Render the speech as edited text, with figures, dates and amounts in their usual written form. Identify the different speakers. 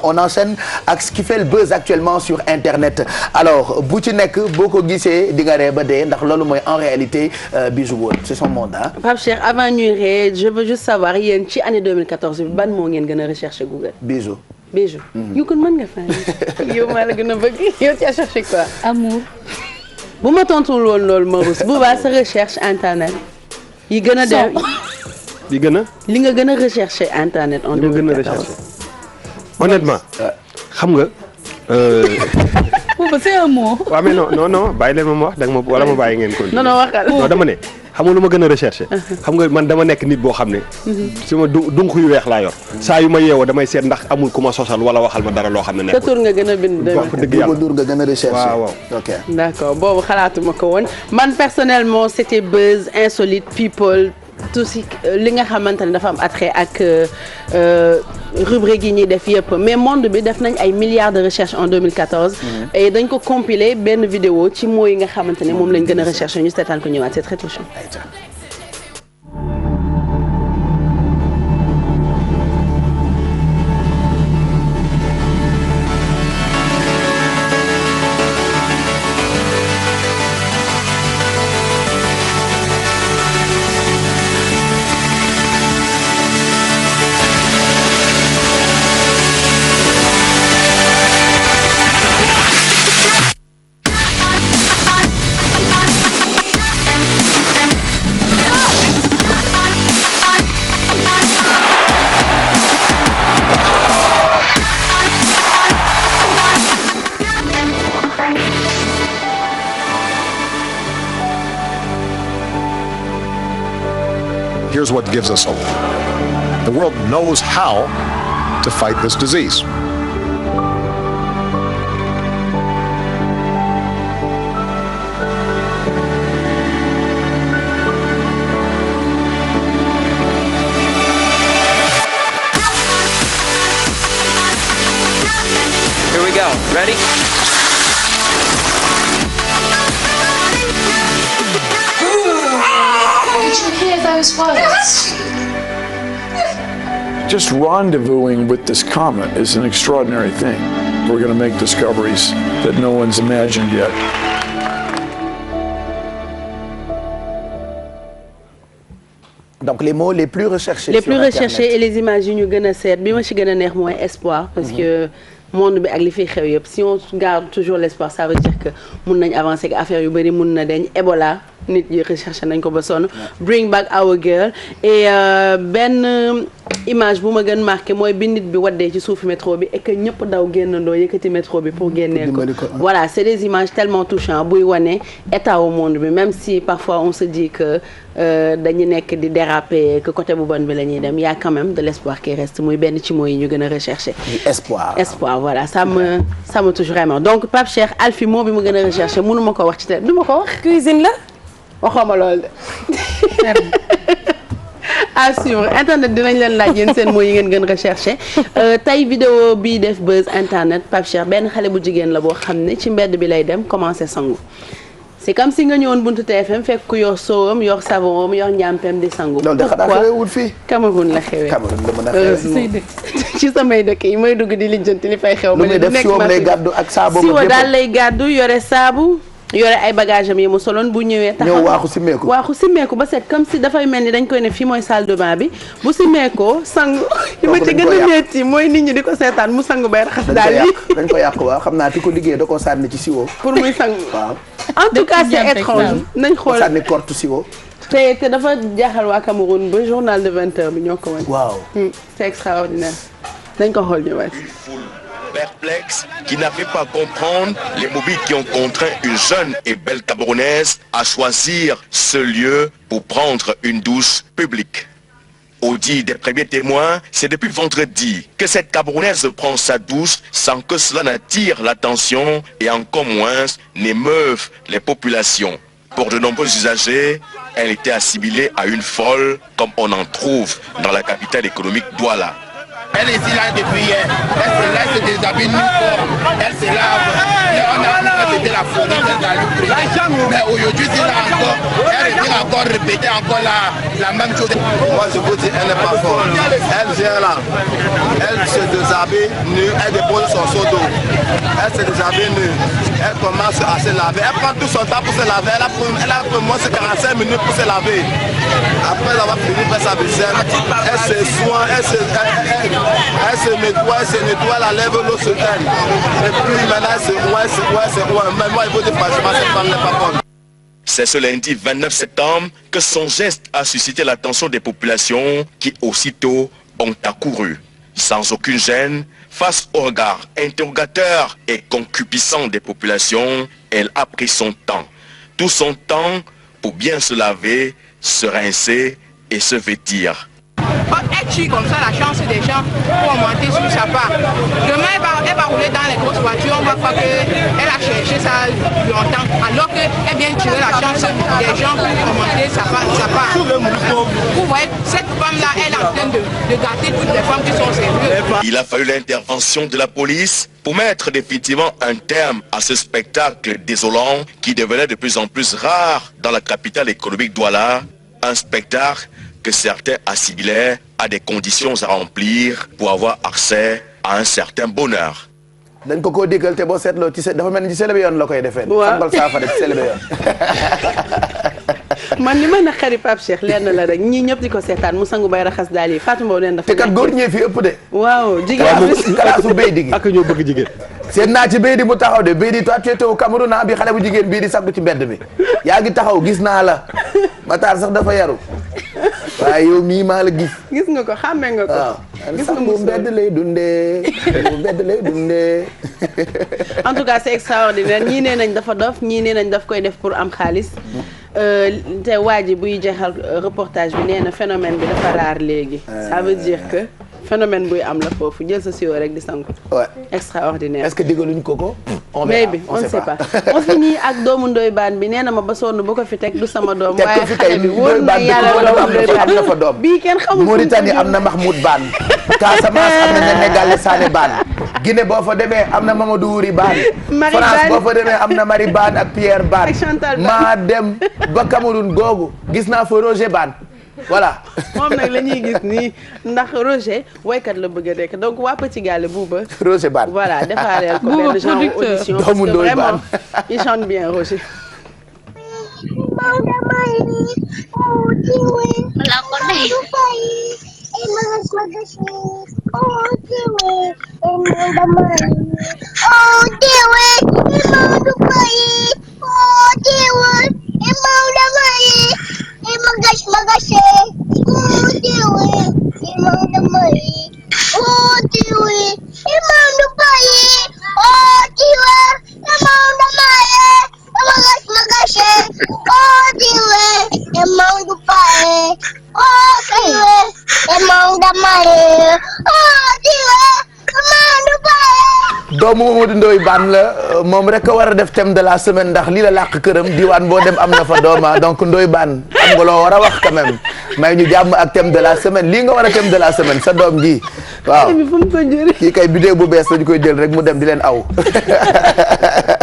Speaker 1: on enchaîne ak ce qui fait le buzz actuellement sur internet alors bu ci nekk boo ko gisee di nga ree ba dee ndax loolu mooy en réalité Bijou woon c'est son monde ah.
Speaker 2: Pape Cheikh avant ñuy ree je veux juste savoir yéen ci année 2014 bi ban moo ngeen gën a recherché Google.
Speaker 1: Bijou.
Speaker 2: Bijou. yow kon mën nga fay yow maa la gën a bëgg yow tu as cherché quoi.
Speaker 3: amour.
Speaker 2: bu ma tontuwul woon loolu ma rus bu baax sa recherche internet yi gën a dem.
Speaker 4: li gën a.
Speaker 2: li nga gën a recherché internet en 2014.
Speaker 4: honnêtement xam nga.
Speaker 3: c'est un mot.
Speaker 4: waaw mais non bàyyi leen ma wax da nga ma wala ma bàyyi ngeen ko.
Speaker 2: non waxal.
Speaker 4: non dama ne xam nga lu ma gën a recherché. xam nga man dama nekk nit boo xam ne. sama dunq yu weex laa yor. saa yu ma yeewoo damay seet ndax amul ku ma sosal wala waxal ma dara loo xam ne nekkul.
Speaker 2: sa tur nga gën a bind.
Speaker 4: wax dëgg yàlla
Speaker 1: tur nga gën a recherché.
Speaker 4: waaw
Speaker 1: ok.
Speaker 2: d'accord boobu xalaatuma ko woon man personnellement c'était buzz insolite people. tout si li nga xamante ne dafa am attrait ak rubrique yi ñuy def yëpp mais monde bi def nañ ay milliards de recherches en 2014. et dañ ko compiler benn vidéo ci mots yi nga xamante ne moom lañ gën a recherché ñu seetaan ko ñëwaat c'est très touchant.
Speaker 5: Here's what gives us hope. The world knows how to fight this disease.
Speaker 6: Here we go. Ready?
Speaker 7: Did you hear those words?
Speaker 8: Just rendezvousing with this comet is an extraordinary thing. We're going to make discoveries that no one's imagined yet.
Speaker 1: donc les mots les plus recherchés.
Speaker 2: les plus recherchés et les images yu ñu gën a seet bi ma ci gën a neex mooy espoir. parce que monde bi ak li fiy xew yëpp si on garde toujours l'espoir ça veut dire que mun nañ avancer que affaire yu bëri mun na deñ Ebola nit yi recherché nañ ko ba sonn. bring back our girl et benn image bu ma gën marqué mooy bi nit bi waddee ci suufu métro bi et que ñëpp daw génnandoo yëkkati métro bi pour génnee ko. voilà c'est des images tellement touchantes buy wane état au monde bi même si parfois on se dit que dañu nekk di déraper que côté bu bon bi la ñuy dem y a quand même de l'espoir qui reste muy benn ci mots yi ñu gën a recherché. espoir voilà ça me touche vraiment donc Pape Cheikh Alfie moo bi mu gën a recherché mënu ma ko wax ci télé du ma ko wax. cuisine la. waxoo ma lool de. à suivre internet dinañ leen laaj yéen seen mots yi ngeen gën recherché tey vidéo bii def buzz internet Pape Cheikh benn xale bu jigéen la boo xam ne ci mbedd bi lay dem commencé sangu. c'est comme si nga ñëwoon buntu TFM fekk ku yor soowam yor savon yor njàmpem di sangu.
Speaker 1: loolu de xanaa xewewul fii.
Speaker 2: Cameroun la xewee.
Speaker 1: Cameroun la mën a xewee.
Speaker 2: ci samay dëkk yi may dugg di lijjanti li fay xew.
Speaker 1: lu muy def siwoom lay gàddu ak saabu.
Speaker 2: siwo daal lay gàddu yore saabu. yore ay bagage am yi mu soloon bu ñëwee. taxaw
Speaker 1: ñëw waaxu simmeeku
Speaker 2: ba set comme si dafay mel ni dañ koy ne fii mooy salle de bain bi bu simmeekoo sangu. li ma ci gën a metti mooy nit ñi di ko seetaan mu sangu bay raxas daal yi.
Speaker 1: dañ ko yàq waaw xam naa ki ko liggéey da koo sànni ci siwo.
Speaker 2: pour muy sangu
Speaker 1: waaw.
Speaker 2: en tout cas c'est étrange nañ xool
Speaker 1: sànni kortu siwo.
Speaker 2: te dafa jaaxal waa Cameroun ba journal de 20h bi ñoo ko wan.
Speaker 1: waaw
Speaker 2: c'est extraordinaire dañ ko xool ñëwaat.
Speaker 9: Perplexe, qui n'arrive pas à comprendre les mobiles qui ont contraint une jeune et belle Camerounaise à choisir ce lieu pour prendre une douche publique. Au dit des premiers témoins, c'est depuis vendredi que cette Camerounaise prend sa douche sans que cela n'attire l'attention et encore moins n'émeuve les populations. Pour de nombreux usagers, elle était assimilée à une folle comme on en trouve dans la capitale économique Douala.
Speaker 10: Elle est ici là depuis hier. Elle se déshabille elle se lave. On a cru que c'était la folie qu'elle a lu. Mais aujourd'hui, c'est Elle vient encore répéter encore la même chose.
Speaker 3: Moi je vous dis, elle n'est pas forte. Elle vient là, elle se déshabille nue, elle dépose son seau d'eau. Elle se déshabille nue, elle commence à se laver. Elle prend tout son temps pour se laver. Elle a pour moins de 45 minutes pour se laver. Après avoir fini de faire sa vaisselle, elle se soigne, elle se nettoie, elle enlève l'eau sur elle. Et puis maintenant elle se roule. Mais moi il faut dire franchement, cette femme n'est pas bonne.
Speaker 9: C'est ce lundi 29 septembre que son geste a suscité l'attention des populations qui aussitôt ont accouru. Sans aucune gêne, face au regard interrogateur et concupissant des populations, elle a pris son temps. Tout son temps pour bien se laver, se rincer et se vêtir.
Speaker 6: Elle tue comme ça la chance des gens pour monter sur sa part. Demain, elle va rouler dans les grosses voitures, on va croire qu'elle a cherché ça longtemps, alors qu'elle vient tirer la chance des gens pour monter sa part. Vous voyez, cette femme-là, elle est en train de gâter toutes les femmes qui sont sérieuses.
Speaker 9: Il a fallu l'intervention de la police pour mettre définitivement un terme à ce spectacle désolant qui devenait de plus en plus rare dans la capitale économique Douala. Un spectacle que certains assimilaient à des conditions à remplir pour avoir accès à un certain bonheur.
Speaker 1: dañ ko digal te boo seetloo ci dafa mel ni ci Selebe yoon la koy defee.
Speaker 2: waaw
Speaker 1: sangal saafara ci Selebe yoon.
Speaker 2: man li ma naqari Pape Cheikh lenn la rek ñii ñëpp di ko seetaan mu sangu bay raxas daal yi Fatou Mbow neen dafa.
Speaker 1: te kat góor ñee fi ëpp de.
Speaker 2: waaw jigéen
Speaker 1: kalaasu béy di gi.
Speaker 4: ak ñoo bëgg jigéen.
Speaker 1: seet naa ci béy di mu taxaw de béy di toi tu étais au Cameroun bi xale bu jigéen bii di saggu ci mbedd bi yaa ngi taxaw gis naa la Matar sax dafa yaru waaye yow mii maa la gis.
Speaker 2: gis nga ko xàmmee nga ko.
Speaker 1: waaw sangu mbedd lay dundee mbedd lay dundee.
Speaker 2: en tout cas c'est extraordinaire ñii nee nañ dafa dof ñii nee nañ daf koy def pour am xaalis te waa ji buy jeexal reportage bi nee na phénomène bi dafa raar léegi. ça veut dire que phénomène buy am la foofu jël sa siwo rek di sangu.
Speaker 1: ouais
Speaker 2: extraordinaire.
Speaker 1: est-ce que diggaluñ ko.
Speaker 2: mais bi on ne sait pas on finit ak doomu Ndoye Bane bi nee na ma ba sonn bu ko fi teg du sama doom. waaye xale bi wóor na yàlla doomu Ndoye Bane
Speaker 1: am na fa doom.
Speaker 2: bii kenn xamul
Speaker 1: Mauritanie am na Mahmoud Bane. Casamance am na Néné Gallé Sané Bane. Guinée boo fa demee am na Mamadou Wuri Bane.
Speaker 2: Marie
Speaker 1: France
Speaker 2: Bane
Speaker 1: boo fa demee am na Marie Bane ak Pierre Bane.
Speaker 2: ak Chantal Bane
Speaker 1: maa dem ba Cameroun googu gis naa fa Roger Bane. voilà.
Speaker 2: moom nag la ñuy gis nii ndax Roger woykat la bëgg a nekk donc waa Petit Gallé Bouba.
Speaker 1: Roger Bane
Speaker 2: voilà defaareel ko benn genre audition parce que vraiment il chante bien Roger.
Speaker 1: doomu Mamadou Ndoye Bane la moom rek a war a def thème de la semaine ndax lii la làq këram diwaan boo dem am na fa dooma donc Ndoye Bane am nga loo war a wax quand même may ñu jàmm ak thème de la semaine lii nga war a thème de la semaine sa doom ji waaw kii kay bidéo bu bees lañu koy jël rek mu dem di leen aw